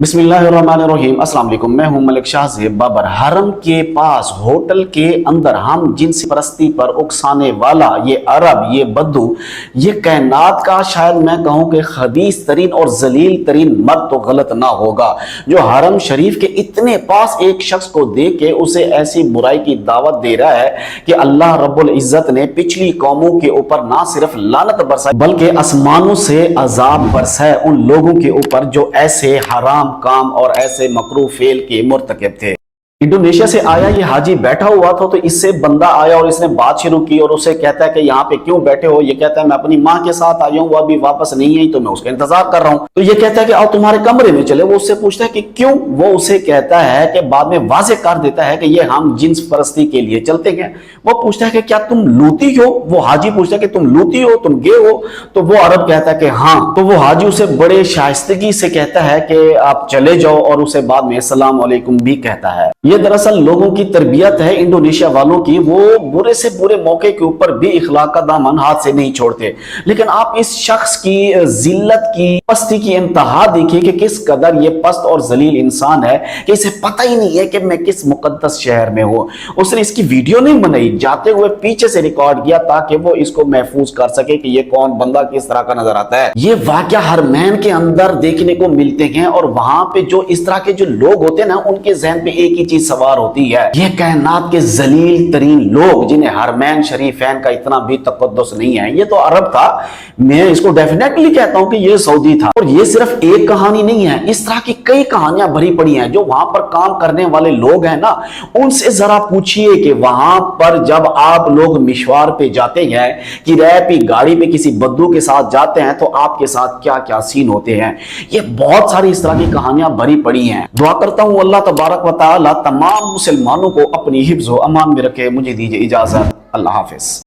बिस्मिल्लाहिर्रहमानिर्रहीम। अस्सलाम वालेकुम। मैं हूं मलिक शाहज़ेब बाबर। हरम के पास होटल के अंदर हम जिनसी परस्ती पर उकसाने वाला ये अरब, ये बद्दू, ये कायनात का शायद मैं कहूं कि खबीस तरीन और जलील तरीन मर्द तो गलत ना होगा, जो हरम शरीफ के इतने पास एक शख्स को देख के उसे ऐसी बुराई की दावत दे रहा है कि अल्लाह रब्बुल इज्जत ने पिछली कौमों के ऊपर ना सिर्फ लानत बरसाई बल्कि आसमानों से अजाब बरसाए उन लोगों के ऊपर जो ऐसे हराम काम और ऐसे मकरूह फेल के मुर्तकिब थे। इंडोनेशिया से आया ये हाजी बैठा हुआ था, तो इससे बंदा आया और इसने बात शुरू की और उससे कहता है कि यहाँ पे क्यों बैठे हो? ये कहता है मैं अपनी माँ के साथ आया हूँ, वो अभी वापस नहीं आई तो मैं उसका इंतजार कर रहा हूँ। तो ये कहता है कि आओ तुम्हारे कमरे में चले। वो उससे पूछता है कि क्यों? वो उसे कहता है कि बाद में वाजे कर देता है कि ये हम जिन्स परस्ती के लिए चलते हैं। वो पूछता है कि क्या तुम लूती हो? वो हाजी पूछता है कि तुम लूती हो, तुम गे हो? तो वो अरब कहता है कि हाँ। तो वो हाजी उसे बड़े शाइस्तगी से कहता है कि आप चले जाओ और उसे बाद में अस्सलाम वालेकुम भी कहता है। ये दरअसल लोगों की तरबियत है इंडोनेशिया वालों की। वो बुरे से बुरे मौके के ऊपर भी इखलाक का दामन हाथ से नहीं छोड़ते। लेकिन आप इस शख्स की जिल्लत की, पस्ती की इंतहा देखिए कि किस कदर ये पस्त और जलील इंसान है कि इसे पता ही नहीं है कि मैं किस मुकद्दस शहर में हूं। उसने इसकी वीडियो नहीं बनाई, जाते हुए पीछे से रिकॉर्ड किया ताकि वो इसको महफूज कर सके कि ये कौन बंदा किस तरह का नजर आता है। ये वाकया हरमैन के अंदर देखने को मिलते हैं और वहां पे जो इस तरह के जो लोग होते हैं ना, उनके जहन पे एक ही चीज सवार होती है, ये कायनात के जलील तरीन लोग जिन्हें हरमैन शरीफैन का इतना भी तकद्दुस नहीं है। ये तो अरब था, मैं इसको डेफिनेटली कहता हूं कि ये सऊदी था। और ये सिर्फ एक कहानी नहीं है, इस तरह की कई कहानियां भरी पड़ी हैं। जो वहां पर काम करने वाले लोग हैं ना, उनसे जरा पूछिए कि वहां पर जब आप लोग मिशवार पे जाते हैं, किराए पे गाड़ी पे किसी बद्दू के साथ जाते हैं, तो आपके साथ क्या क्या सीन होते हैं। ये बहुत सारी इस तरह की कहानियां भरी पड़ी हैं। दुआ करता हूं अल्लाह तबारक व तआला तमाम मुसलमानों को अपनी हिफ्ज़ व अमान में रखे। मुझे दीजिए इजाजत। अल्लाह हाफिज।